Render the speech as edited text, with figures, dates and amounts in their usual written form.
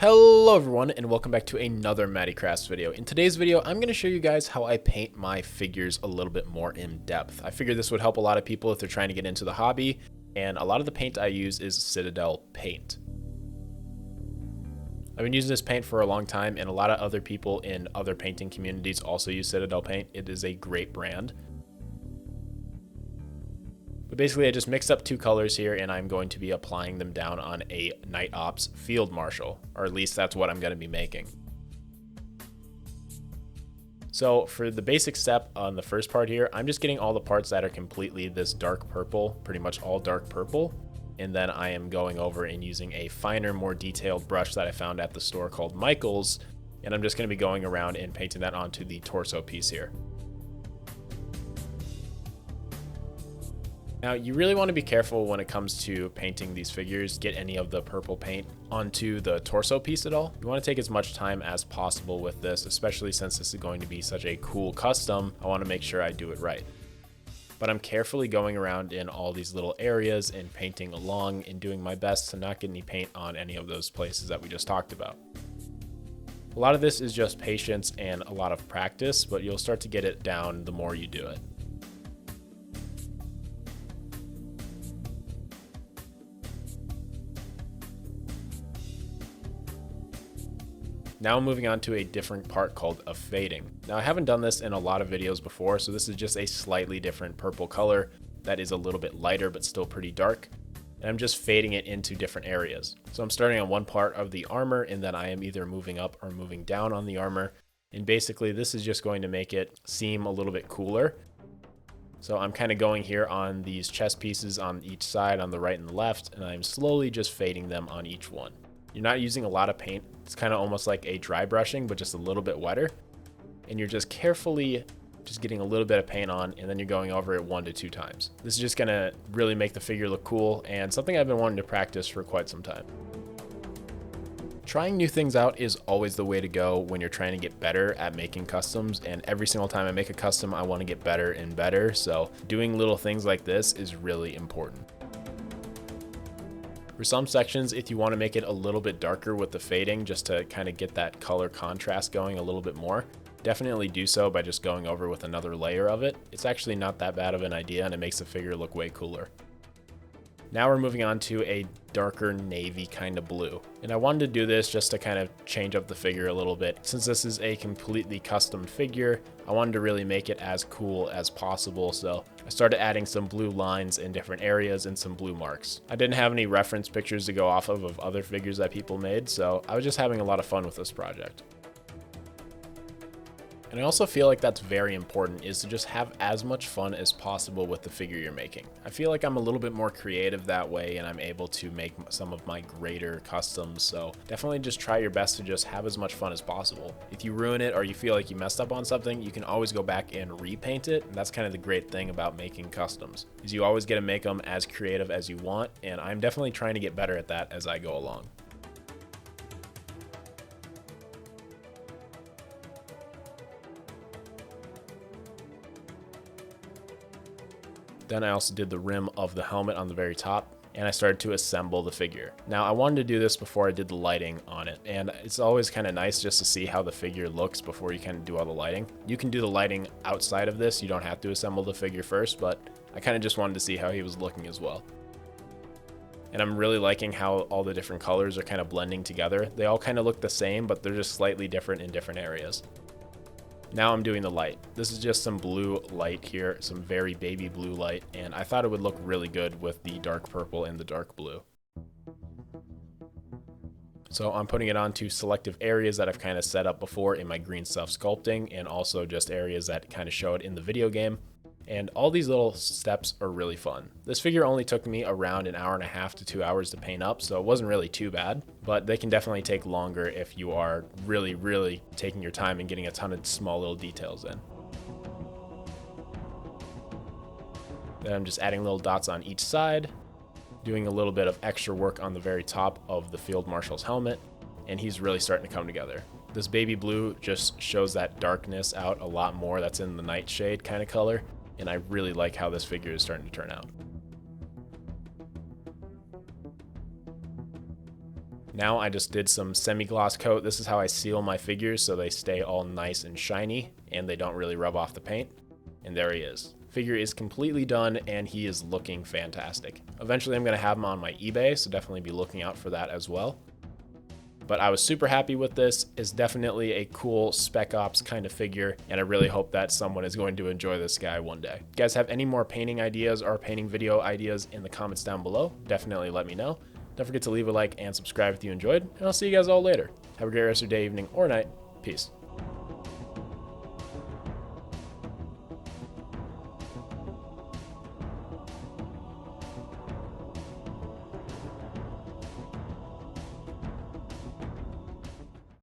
Hello everyone and welcome back to another Matty Crafts video. In today's video, I'm going to show you guys how I paint my figures a little bit more in depth. I figured this would help a lot of people if they're trying to get into the hobby, and a lot of the paint I use is Citadel paint. I've been using this paint for a long time, and a lot of other people in other painting communities also use Citadel paint. It is a great brand. But basically I just mixed up two colors here and I'm going to be applying them down on a Night Ops Field Marshal, or at least that's what I'm going to be making. So for the basic step on the first part here, I'm just getting all the parts that are completely this dark purple, pretty much all dark purple. And then I am going over and using a finer, more detailed brush that I found at the store called Michael's. And I'm just going to be going around and painting that onto the torso piece here. Now, you really want to be careful when it comes to painting these figures, get any of the purple paint onto the torso piece at all. You want to take as much time as possible with this, especially since this is going to be such a cool custom. I want to make sure I do it right. But I'm carefully going around in all these little areas and painting along and doing my best to not get any paint on any of those places that we just talked about. A lot of this is just patience and a lot of practice, but you'll start to get it down the more you do it. Now moving on to a different part called a fading. Now I haven't done this in a lot of videos before, so this is just a slightly different purple color that is a little bit lighter but still pretty dark. And I'm just fading it into different areas. So I'm starting on one part of the armor and then I am either moving up or moving down on the armor. And basically this is just going to make it seem a little bit cooler. So I'm kind of going here on these chest pieces on each side, on the right and the left, and I'm slowly just fading them on each one. You're not using a lot of paint. It's kind of almost like a dry brushing, but just a little bit wetter. And you're just carefully just getting a little bit of paint on, and then you're going over it 1 to 2 times. This is just gonna really make the figure look cool and something I've been wanting to practice for quite some time. Trying new things out is always the way to go when you're trying to get better at making customs, and every single time I make a custom, I want to get better and better. So doing little things like this is really important. For some sections, if you want to make it a little bit darker with the fading, just to kind of get that color contrast going a little bit more, definitely do so by just going over with another layer of it. It's actually not that bad of an idea and it makes the figure look way cooler. Now we're moving on to a darker navy kind of blue. And I wanted to do this just to kind of change up the figure a little bit. Since this is a completely custom figure, I wanted to really make it as cool as possible. So I started adding some blue lines in different areas and some blue marks. I didn't have any reference pictures to go off of other figures that people made, so I was just having a lot of fun with this project. And I also feel like that's very important, is to just have as much fun as possible with the figure you're making. I feel like I'm a little bit more creative that way and I'm able to make some of my greater customs, so definitely just try your best to just have as much fun as possible. If you ruin it or you feel like you messed up on something, you can always go back and repaint it, and that's kind of the great thing about making customs, is you always get to make them as creative as you want, and I'm definitely trying to get better at that as I go along. Then I also did the rim of the helmet on the very top, and I started to assemble the figure. Now I wanted to do this before I did the lighting on it, and it's always kind of nice just to see how the figure looks before you kind of do all the lighting. You can do the lighting outside of this, you don't have to assemble the figure first, but I kind of just wanted to see how he was looking as well. And I'm really liking how all the different colors are kind of blending together. They all kind of look the same, but they're just slightly different in different areas. Now I'm doing the light. This is just some blue light here, some very baby blue light, and I thought it would look really good with the dark purple and the dark blue. So I'm putting it onto selective areas that I've kind of set up before in my green stuff sculpting, and also just areas that kind of show it in the video game. And all these little steps are really fun. This figure only took me around 1.5 to 2 hours to paint up, so it wasn't really too bad, but they can definitely take longer if you are really taking your time and getting a ton of small little details in. Then I'm just adding little dots on each side, doing a little bit of extra work on the very top of the Field Marshal's helmet, and he's really starting to come together. This baby blue just shows that darkness out a lot more. That's in the nightshade kind of color. And I really like how this figure is starting to turn out. Now I just did some semi-gloss coat. This is how I seal my figures so they stay all nice and shiny and they don't really rub off the paint. And there he is. Figure is completely done and he is looking fantastic. Eventually I'm going to have him on my eBay, so definitely be looking out for that as well. But I was super happy with this. It's definitely a cool Spec Ops kind of figure, and I really hope that someone is going to enjoy this guy one day. If you guys have any more painting ideas or painting video ideas in the comments down below, definitely let me know. Don't forget to leave a like and subscribe if you enjoyed, and I'll see you guys all later. Have a great rest of your day, evening, or night. Peace.